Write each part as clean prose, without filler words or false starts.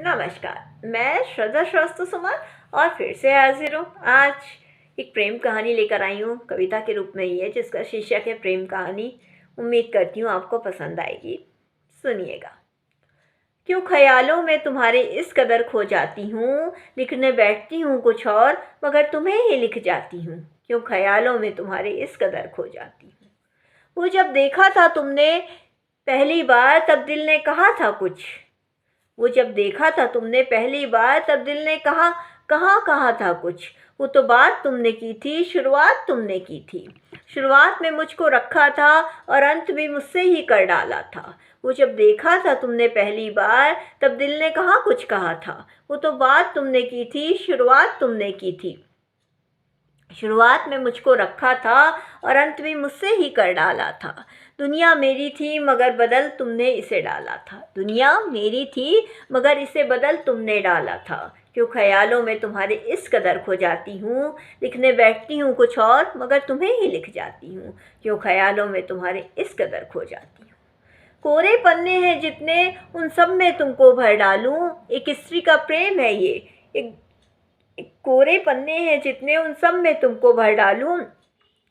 नमस्कार, मैं श्रद्धा श्रीवास्तव सुमन और फिर से हाजिर हूँ। आज एक प्रेम कहानी लेकर आई हूँ, कविता के रूप में ये, जिसका शीर्षक है प्रेम कहानी। उम्मीद करती हूँ आपको पसंद आएगी। सुनिएगा। क्यों ख्यालों में तुम्हारे इस कदर खो जाती हूँ, लिखने बैठती हूँ कुछ और मगर तुम्हें ही लिख जाती हूँ। क्यों ख्यालों में तुम्हारे इस कदर खो जाती हूँ। वो जब देखा था तुमने पहली बार तब दिल ने कहा था कुछ। वो जब देखा था तुमने पहली बार तब दिल ने कहा था कुछ। वो तो बात तुमने की थी, शुरुआत तुमने की थी। शुरुआत में मुझको रखा था और अंत भी मुझसे ही कर डाला था। वो जब देखा था तुमने पहली बार तब दिल ने कहा था। वो तो बात तुमने की थी, शुरुआत तुमने की थी। शुरुआत में मुझको रखा था और अंत भी मुझसे ही कर डाला था। दुनिया मेरी थी मगर बदल तुमने इसे डाला था। दुनिया मेरी थी मगर इसे बदल तुमने डाला था। क्यों ख्यालों में तुम्हारे इस कदर खो जाती हूँ, लिखने बैठती हूँ कुछ और मगर तुम्हें ही लिख जाती हूँ। क्यों ख्यालों में तुम्हारे इस कदर खो जाती हूँ। कोरे पन्ने हैं जितने उन सब में तुमको भर डालूं। एक स्त्री का प्रेम है ये, एक कोरे पन्ने हैं जितने उन सब में तुमको भर डालूं।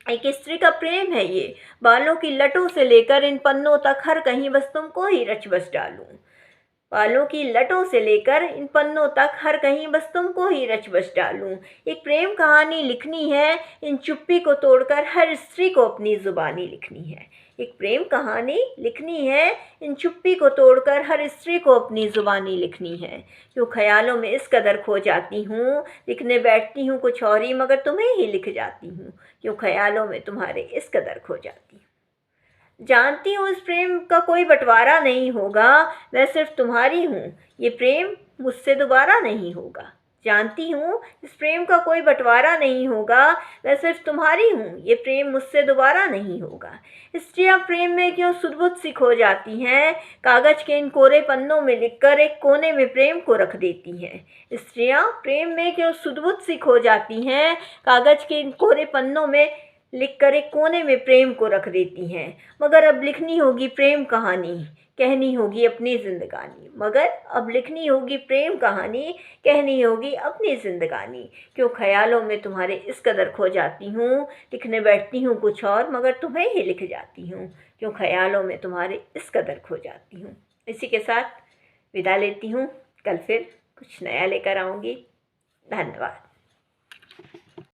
एक स्त्री का प्रेम है ये, बालों की लटों से लेकर इन पन्नों तक हर कहीं बस तुमको ही रच बस डालूं। बालों की लटों से लेकर इन पन्नों तक हर कहीं बस तुमको ही रच बस डालूं। एक प्रेम कहानी लिखनी है, इन चुप्पी को तोड़कर हर स्त्री को अपनी जुबानी लिखनी है। एक प्रेम कहानी लिखनी है, इन चुप्पी को तोड़कर हर स्त्री को अपनी जुबानी लिखनी है। क्यों ख्यालों में इस कदर खो जाती हूँ, लिखने बैठती हूँ कुछ और ही मगर तुम्हें ही लिख जाती हूँ। क्यों ख्यालों में तुम्हारे इस कदर खो जाती हूँ। जानती हूँ इस प्रेम का कोई बंटवारा नहीं होगा, मैं सिर्फ तुम्हारी हूँ, ये प्रेम मुझसे दोबारा नहीं होगा। जानती हूँ इस प्रेम का कोई बंटवारा नहीं होगा, मैं सिर्फ तुम्हारी हूँ, ये प्रेम मुझसे दोबारा नहीं होगा। स्त्रियाँ प्रेम में क्यों सुध-बुध सी खो जाती हैं, कागज़ के इन कोरे पन्नों में लिखकर एक कोने में प्रेम को रख देती हैं। स्त्रियाँ प्रेम में क्यों सुध-बुध सी खो जाती हैं, कागज़ के इन कोरे पन्नों में लिखकर एक कोने में प्रेम को रख देती हैं। मगर अब लिखनी होगी प्रेम कहानी, कहनी होगी अपनी जिंदगानी। मगर अब लिखनी होगी प्रेम कहानी, कहनी होगी अपनी जिंदगानी। क्यों ख्यालों में तुम्हारे इस कदर खो जाती हूँ, लिखने बैठती हूँ कुछ और मगर तुम्हें ही लिख जाती हूँ। क्यों ख्यालों में तुम्हारे इस कदर खो जाती हूँ। इसी के साथ विदा लेती हूँ, कल फिर कुछ नया लेकर आऊँगी। धन्यवाद।